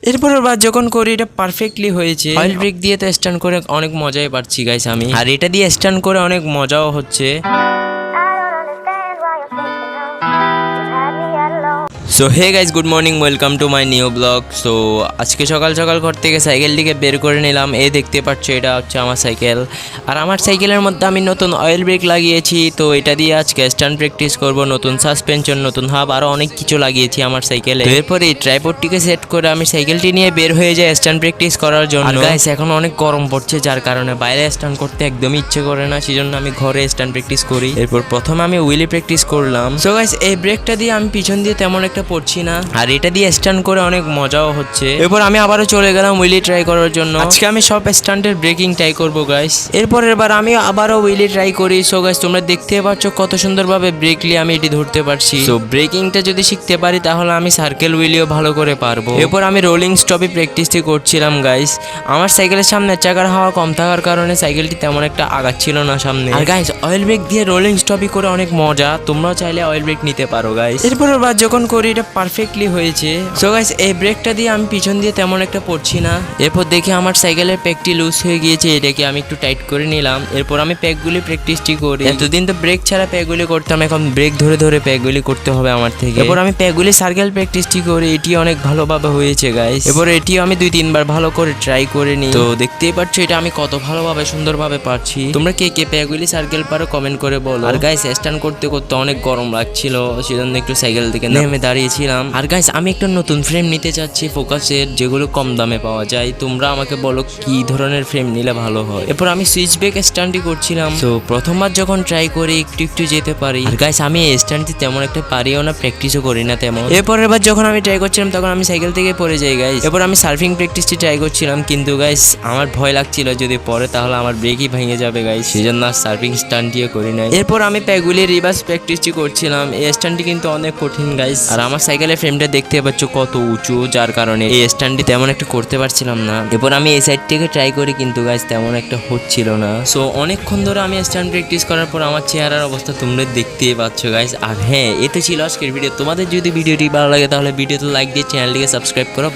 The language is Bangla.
এরপরের বার যখন করি এটা পারফেক্টলি হয়েছে। অয়েল ব্রেক দিয়ে তো স্ট্যান্ড করে অনেক মজাই পাচ্ছি গাইস আমি, আর এটা দিয়ে স্ট্যান্ড করে অনেক মজাও হচ্ছে। So hey guys, good morning, welcome to my new blog. So আজকে সকাল সকাল ঘর থেকে সাইকেলটিকে বের করে নিলাম। এই দেখতে পাচ্ছ এটা হচ্ছে আমার সাইকেল, আর আমার সাইকেলের মধ্যে আমি নতুন অয়েল ব্রেক লাগিয়েছি। তো এটা দিয়ে আজকে স্ট্যান্ড প্র্যাকটিস করব, নতুন সাসপেনশন, নতুন হাব, আরও অনেক কিছু লাগিয়েছি আমার সাইকেলে। এরপরে এই ট্রাইপডটিকে সেট করে আমি সাইকেলটি নিয়ে বের হয়ে যাই স্ট্যান্ড প্র্যাকটিস করার জন্য। আর গাইস এখন অনেক গরম পড়ছে, যার কারণে বাইরে স্ট্যান্ড করতে একদমই ইচ্ছে করে না, সেজন্য আমি ঘরে স্ট্যান্ড প্র্যাকটিস করি। এরপর প্রথমে আমি হুইলি প্র্যাকটিস করলাম। সো গাইস এই ব্রেকটা দিয়ে আমি পিছন দিয়ে তেমন একটা পড়ছি না, আর এটা দিয়ে স্ট্যান্ড করে অনেক মজাও হচ্ছে। এরপর আমি আবারও চলে গেলাম হুইলি ট্রাই করার জন্য। আজকে আমি সব স্ট্যান্ডের ব্রেকিং ট্রাই করবো গাইস। এরপরের বার আমি আবারও হুইলি ট্রাই করি। সো গাইস তোমরা দেখতে পাচ্ছ কত সুন্দরভাবে ব্রেকলি আমি এটি ধরতে পারছি। সো ব্রেকিংটা যদি শিখতে পারি তাহলে আমি সার্কেল হুইলিও ভালো করে পারবো। এরপর আমি রোলিং স্টপে প্র্যাকটিসটি করছিলাম গাইস। আমার সাইকেলের সামনে চাকার হাওয়া কম থাকার কারণে সাইকেলটি তেমন একটা আগাচ্ছিল না সামনে। আর গাইস অয়েল ব্রেক দিয়ে রোলিং স্টপই করে অনেক মজা, তোমরাও চাইলে অয়েল ব্রেক নিতে পারো গাইস। এরপরের বার যখন করি এটা পারফেক্টলি হয়েছে। সো গাইস এই ব্রেকটা দিয়ে আমি পিছন দিয়ে তেমন একটা পড়ছি না। এরপর দেখি আমার সাইকেলের প্যাকটি লুজ হয়ে গিয়েছে, এটাকে আমি একটু টাইট করে নিলাম। এরপর আমি প্যাকগুলি প্র্যাকটিসটি করি। এতদিন তো ব্রেক ছাড়া প্যাকগুলি করতাম, এখন ব্রেক ধরে ধরে প্যাকগুলি করতে হবে আমার থেকে। এরপর আমি প্যাকগুলি সার্কেল প্র্যাকটিসটি করি, এটি অনেক ভালোভাবে হয়েছে গাইস। এরপর এটিও আমি 2-3 বার ভালো করে ট্রাই করে নিই। তো দেখতেই পাচ্ছ এটা আমি কত ভালোভাবে সুন্দরভাবে পারছি। তোমরা কে কে প্যাকগুলি সার্কেল পারো কমেন্ট করে বলো। আর গাইস স্ট্যান্ড করতে করতে অনেক গরম লাগছিল, সেজন্য একটু সাইকেল থেকে নেমে দাঁড়িয়েছিলাম। আর গাইস আমি একটা নতুন ফ্রেম নিতে চাচ্ছি ফোকাসের, যেগুলো কম দামে পাওয়া যায়। তোমরা আমাকে বলো কি ধরনের ফ্রেম নিলে ভালো হয়। এরপর আমি সুইচ ব্রেক স্ট্যান্ডই করছিলাম। তো প্রথমবার যখন ট্রাই করি একটু একটু যেতে পারি। আর গাইস আমি এই স্ট্যান্ডটি তেমন একটা পারিও না, প্র্যাকটিসও করি না তেমন। এরপরের বার যখন আমি ট্রাই করছিলাম তখন আমি সাইকেল থেকে পড়ে যাই গাইস। এরপর আমি সার্ফিং প্র্যাকটিসটি ট্রাই করছিলাম, কিন্তু গাইস আমার ভয় লাগছিল যদি পরে তাহলে আমার ব্রেকই ভেঙে যাবে গাইস, সেজন্য আর সার্ফিং স্ট্যান্ডটিও করি নাই। এরপর আমি প্যাকগুলি রিভার্স প্র্যাকটিসটি করছিলাম। এই স্ট্যান্ডটি কিন্তু অনেক কঠিন গাইস, আর আমার সাইকেলের ফ্রেমটা দেখতে পাচ্ছ কত উঁচু, যার কারণে এই স্ট্যান্ডটি তেমন একটা করতে পারছিলাম না। এরপর আমি এই সাইড থেকে ট্রাই করি, কিন্তু গাইস তেমন একটা হচ্ছিল না। সো অনেকক্ষণ ধরে আমি স্ট্যান্ড প্র্যাকটিস করার পর আমার চেহারার অবস্থা তোমরা দেখতেই পাচ্ছ গাইস। আর হ্যাঁ, এ তো ছিল আজকের ভিডিও। তোমাদের যদি ভিডিওটি ভালো লাগে তাহলে ভিডিওতে লাইক দিয়ে চ্যানেলটিকে সাবস্ক্রাইব করো।